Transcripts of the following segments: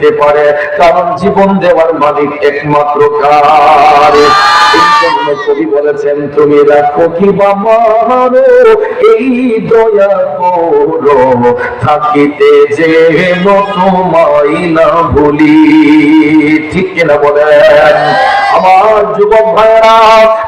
দিতে পারে, কারণ জীবন দেওয়ার মালিক একমাত্র কার। এই জন্য কবি বলেছেন, তুমি রাখো কি বা মারো এই দয়া করো, থাকিতে যে তোমায় না ভুলি। ঠিক কিনা বলেন আমার যুবক ভাইরা?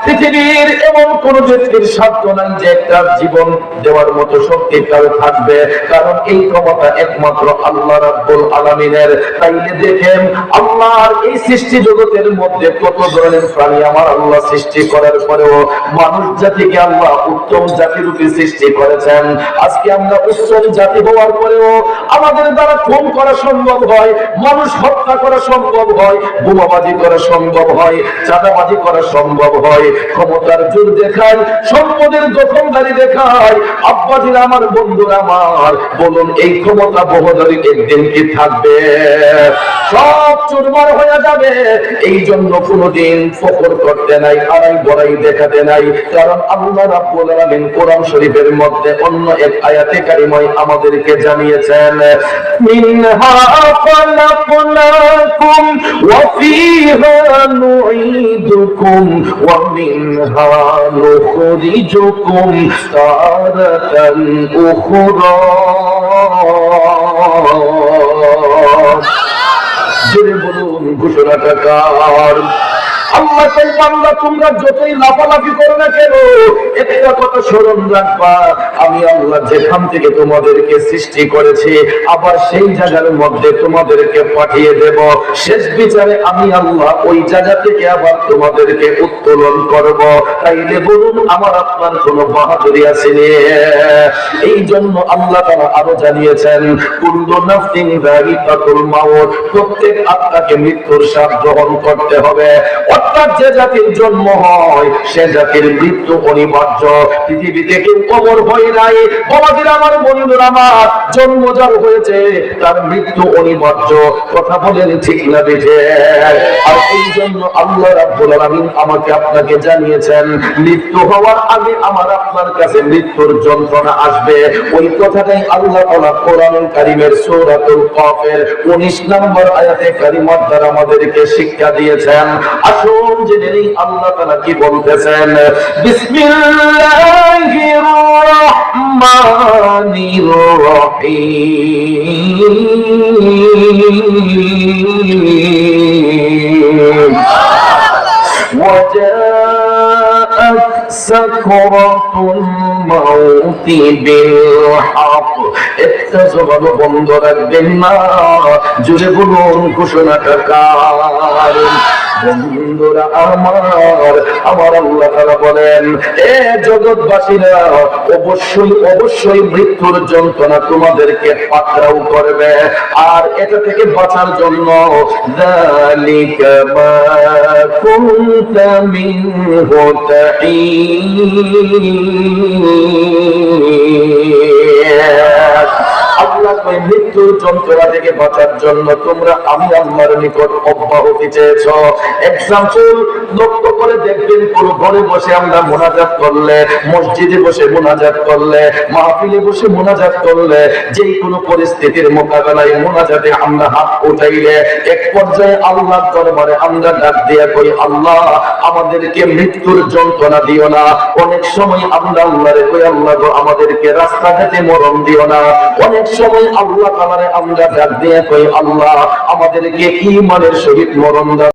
পৃথিবীর এমন কোন ব্যক্তির সাধ্য নাই যে একটা জীবন দেওয়ার মতো শক্তি তার থাকবে, কারণ এই ক্ষমতা একমাত্র আল্লাহ রাব্বুল আলামিনের। তাইলে দেখেন আল্লাহর এই সৃষ্টি জগতের মধ্যে কত ধরনের প্রাণী আমার আল্লাহ সৃষ্টি করার পরেও মানুষ জাতিকে আল্লাহ উত্তম জাতিরূপে সৃষ্টি করেছেন। আজকে আমরা উত্তম জাতি হওয়ার পরেও আমাদের দ্বারা খুন করা সম্ভব হয়, মানুষ হত্যা করা সম্ভব হয়, বোমাবাজি করা সম্ভব হয়, চাঁদাবাজি করা সম্ভব হয়, ক্ষমতার জোর দেখায়, সম্পদের দখলদারি দেখায়। আব্বাজিরা আমার, বন্ধুরা আমার, বলুন এই ক্ষমতা বহুদলীয় একদিন কি থাকবে? সব চুরমার হয়ে যাবে। এই জন্য কোনদিন ফখর করতে নাই, আড়াই বড়াই দেখাতে নাই, কারণ আল্লাহ রাব্বুল আলামিন কোরআন শরীফের মধ্যে অন্য এক আয়াতে কারিমায় আমাদেরকে জানিয়েছেন, মিনহা খালাকনাকুম ওয়া ফিহা নুঈদুকুম ওয়া মিনহা নুখরিজুকুম তারাতান উখরা। জোরে বলুন ঘোষণাটা কার? আল্লাহ তাই বান্দা, তোমরা যতই লাফালাফি করো না কেন, একটা কথা স্মরণ রাখবা, আমি আল্লাহ যেখান থেকে তোমাদেরকে সৃষ্টি করেছি আবার সেই জায়গার মধ্যে তোমাদেরকে পাঠিয়ে দেব। শেষ বিচারে আমি আল্লাহ ওই জায়গা থেকে আবার তোমাদেরকে উত্তোলন করব। তাইলে বলুন আমার আপনার কোনো বাহাদুরি আছে? এই জন্য আল্লাহ তাআলা আরো জানিয়েছেন, কুল্লু নাফসিন যায়িকাতুল মাউত, প্রত্যেক আত্মাকে মৃত্যুর স্বাদ গ্রহণ করতে হবে। অর্থাৎ যে জাতির জন্ম হয় সে জাতির মৃত্যু অনিবার্য। পৃথিবীতে কেউ অমর হয় নাই। বাবাজিরা আমার, বন্ধুরা আমার, জন্ম যার হয়েছে তার মৃত্যু অনিবার্য। কথা বলেন ঠিক না বেঠে? আর এই জন্য আল্লাহ রাব্বুল আলামিন আমাকে আপনাকে জানিয়েছেন, মৃত্যু হওয়ার আগে আমার আপনার কাছে মৃত্যুর যন্ত্রণা আসবে। ওই কথাটাই আল্লাহ তাআলা কোরআনুল কারীমের সূরাতুল কাফের 19 নম্বর আয়াতে কারিমার দ্বারা আমাদেরকে শিক্ষা দিয়েছেন। আসুন জেনে নেই আল্লাহ তাআলা কি বলতেছেন। বিসমিল্লাহির রাহমানির রহিম। وجاءت سكرة الموت بالحق। একটা জবান বন্ধ রাখবেন না, জোরে বলুন ঘোষণাটা কার? বন্ধুরা আমার, আমার আল্লাহ তাআলা বলেন, এ জগৎবাসীরা, অবশ্যই অবশ্যই মৃত্যুর যন্ত্রণা তোমাদেরকে পাকড়াও করবে। আর এটা থেকে বাঁচার জন্য যালিকা মা কুনতা মিনহু তাঈদ। আল্লাহ কই, মৃত্যুর যন্ত্রণা থেকে বাঁচার জন্য তোমরা আমি আল্লাহর নিকট অব্যাহতি চেয়েছ। এক্সাম্পল লক্ষ্য করে দেখবেন, কোন ঘরে বসে আমরা মুনাজাত করলে, মসজিদে বসে মুনাজাত করলে, মাহফিলে বসে মুনাজাত করলে, যে কোনো পরিস্থিতির মোকাবেলায় মুনাজাতে আমরা হাত উঠাইলে এক পর্যায়ে আল্লাহর দরবারে আমরা ডাক দিয়া কই, আল্লাহ আমাদেরকে মৃত্যুর যন্ত্রণা দিও না। অনেক সময় আমরা আল্লাহরে কই, আল্লাহ গো আমাদেরকে রাস্তাঘাটে মরণ দিও না। অনেক সময় আল্লাহ তাআলারে আমরা ডাক দিয়া কই, আল্লাহ আমাদেরকে ঈমানের সহিত মরণ দাও।